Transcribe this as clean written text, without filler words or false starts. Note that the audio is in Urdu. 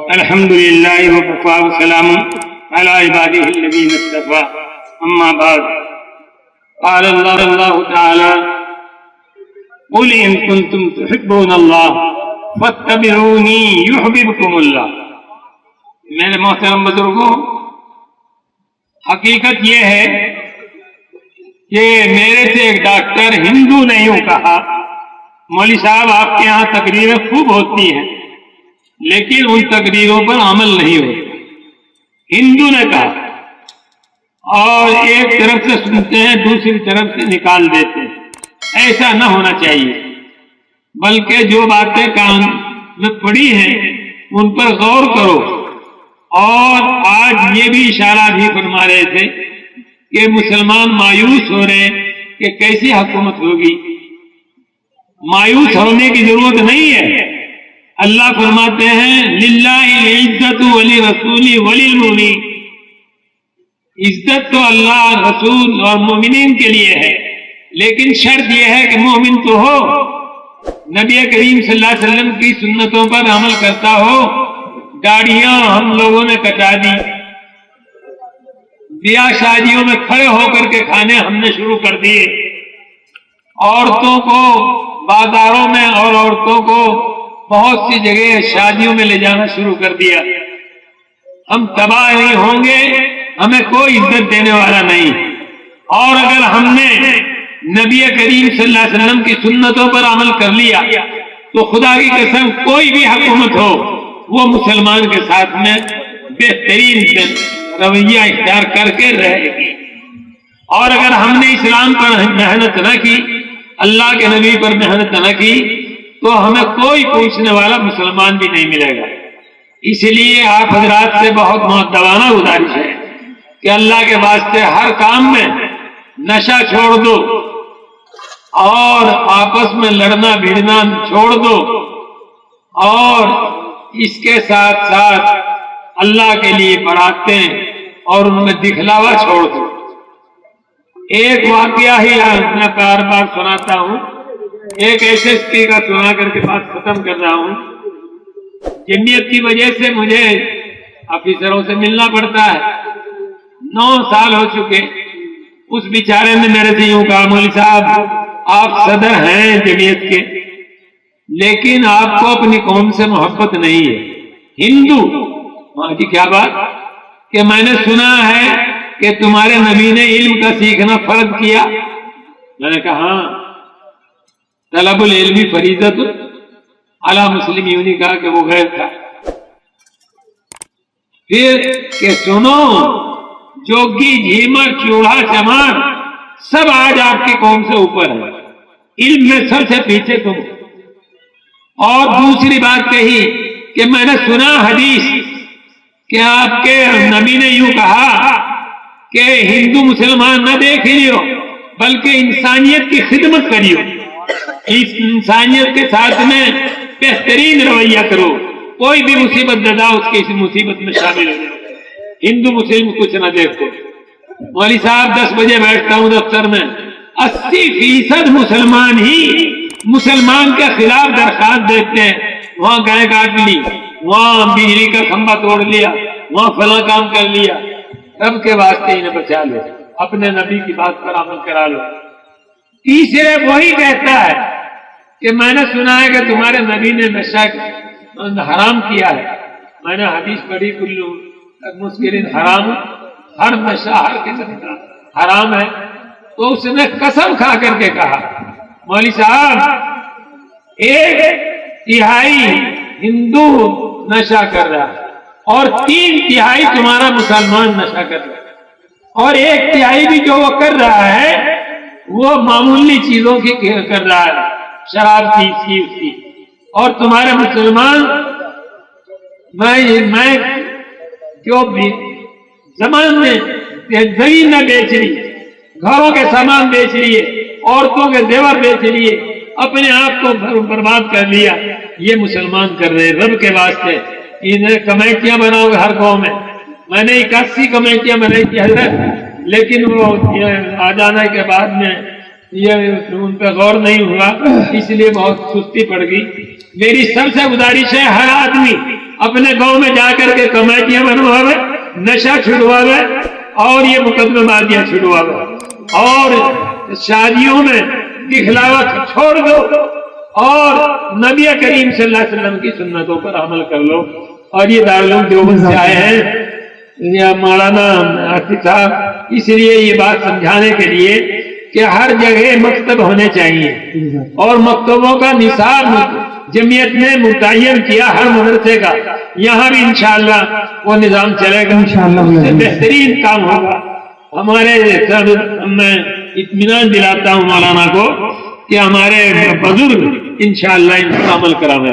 الحمد لله وكفى وسلام على عباده الذين اصطفى أما بعد قال الله تعالى قل إن كنتم تحبون الله فاتبعوني يحببكم الله. میرے محترم بزرگوں، حقیقت یہ ہے کہ میرے سے ایک ڈاکٹر ہندو نے یوں کہا، مولوی صاحب آپ کے یہاں تقریریں خوب ہوتی ہیں لیکن ان تقریروں پر عمل نہیں ہوتا. ہندو نے کہا، اور ایک طرف سے سنتے ہیں دوسری طرف سے نکال دیتے ہیں. ایسا نہ ہونا چاہیے، بلکہ جو باتیں کان میں پڑی ہیں ان پر غور کرو. اور آج یہ بھی اشارہ بھی فرما رہے تھے کہ مسلمان مایوس ہو رہے کہ کیسی حکومت ہوگی. مایوس ہونے کی ضرورت نہیں ہے. اللہ فرماتے ہیں للہ العزت ولرسول وللمؤمنین. عزت تو اللہ رسول اور مومنین کے لیے ہے، لیکن شرط یہ ہے کہ مومن تو ہو، نبی کریم صلی اللہ علیہ وسلم کی سنتوں پر عمل کرتا ہو. داڑھیاں ہم لوگوں نے کٹا دی، بیاہ شادیوں میں کھڑے ہو کر کے کھانے ہم نے شروع کر دیے، عورتوں کو بازاروں میں اور عورتوں کو بہت سی جگہ شادیوں میں لے جانا شروع کر دیا. ہم تباہ نہیں ہوں گے، ہمیں کوئی عزت دینے والا نہیں. اور اگر ہم نے نبی کریم صلی اللہ علیہ وسلم کی سنتوں پر عمل کر لیا تو خدا کی قسم کوئی بھی حکومت ہو وہ مسلمان کے ساتھ میں بہترین رویہ اختیار کر کے رہے گی. اور اگر ہم نے اسلام پر محنت نہ کی، اللہ کے نبی پر محنت نہ کی، تو ہمیں کوئی پوچھنے والا مسلمان بھی نہیں ملے گا. اس لیے آپ حضرات سے بہت مؤدبانہ گزارش ہے کہ اللہ کے واسطے ہر کام میں نشہ چھوڑ دو اور آپس میں لڑنا بھیڑنا چھوڑ دو، اور اس کے ساتھ ساتھ اللہ کے لیے بڑھاتے اور ان میں دکھلاوا چھوڑ دو. ایک واقعہ ہی میں بار بار سناتا ہوں، ایک ایسے کا سنا کر کے بات ختم کر رہا ہوں. جمعیت کی وجہ سے مجھے آفیسروں سے ملنا پڑتا ہے. 9 سال ہو چکے. اس بیچارے نے میرے سے یوں کہا، مولوی صاحب آپ صدر ہیں جمعیت کے، لیکن آپ کو اپنی قوم سے محبت نہیں ہے. ہندو. وہاں کی کیا بات؟ کہ میں نے سنا ہے کہ تمہارے نبی نے علم کا سیکھنا فرض کیا. میں نے کہا ہاں، طلب العلم فریضۃ علی مسلم. یوں نہیں کہا کہ وہ غیر تھا. پھر کہ سنو، جوگی جھیمر چوڑا چمار سب آج آپ کی قوم سے اوپر ہے، علم میں سب سے پیچھے تم. اور دوسری بات کہی کہ میں نے سنا حدیث کہ آپ کے نبی نے یوں کہا کہ ہندو مسلمان نہ دیکھیو بلکہ انسانیت کی خدمت کریو. اس انسانیت کے ساتھ میں بہترین رویہ کرو. کوئی بھی مصیبت زدہ اس کی اس مصیبت میں شامل ہو جائے. ہندو مسلم کچھ نہ دیکھو. مولوی صاحب 10 بجے بیٹھتا ہوں دفتر میں، 80% مسلمان ہی مسلمان کے خلاف درخواست دیتے ہیں. وہاں گائے کاٹ لی، وہاں بجلی کا کھمبا توڑ لیا، وہاں فلاں کام کر لیا. رب کے واسطے انہیں بچا لو، اپنے نبی کی بات پر عمل کرا لو. تیسرے وہی کہتا ہے کہ میں نے سنا ہے کہ تمہارے نبی نے نشہ حرام کیا ہے. میں نے حدیث پڑھی، کلو مسکرین حرام، ہر نشہ ہر قسم کا حرام ہے. تو اس نے قسم کھا کر کے کہا، مولوی صاحب 1/3 ہندو نشہ کر رہا ہے اور 3/3 تمہارا مسلمان نشہ کر رہا ہے، اور 1/3 بھی جو وہ کر رہا ہے وہ معمولی چیزوں کی کر رہا ہے، شراب کی اس کی. اور تمہارے مسلمان میں جو بھی زمان میں زمین نہ بیچ رہی، گھروں کے سامان بیچ لیے، عورتوں کے زیور بیچ لیے، اپنے آپ کو برباد کر لیا. یہ مسلمان کر رہے. رب کے واسطے انہیں کمیٹیاں بناؤ ہر گاؤں میں. میں نے 81 کمیٹیاں بنائی تھی حضرت، لیکن وہ آ جانے کے بعد میں یہ ان پہ غور نہیں ہوا، اس لیے بہت سستی پڑ گئی. میری سب سے گزارش ہے ہر آدمی اپنے گاؤں میں جا کر کے کمیٹیاں بنواوے, نشہ چھڑواوے اور یہ مقدمہ بازیاں چھڑواوے, اور شادیوں میں دکھلاوا چھوڑ دو اور نبی کریم صلی اللہ علیہ وسلم کی سنتوں پر عمل کر لو. اور یہ دارالعلوم دیوبند سے آئے ہیں یا مولانا عاطف صاحب, اس لیے یہ بات سمجھانے کے لیے کہ ہر جگہ مکتب ہونے چاہیے, اور مکتبوں کا نصاب جمعیت نے متعین کیا ہر مدرسے کا. یہاں بھی انشاءاللہ وہ نظام چلے گا, اس سے بہترین کام ہوگا. ہمارے میں اطمینان دلاتا ہوں مولانا کو کہ ہمارے بزرگ انشاءاللہ ان پر عمل کراوے.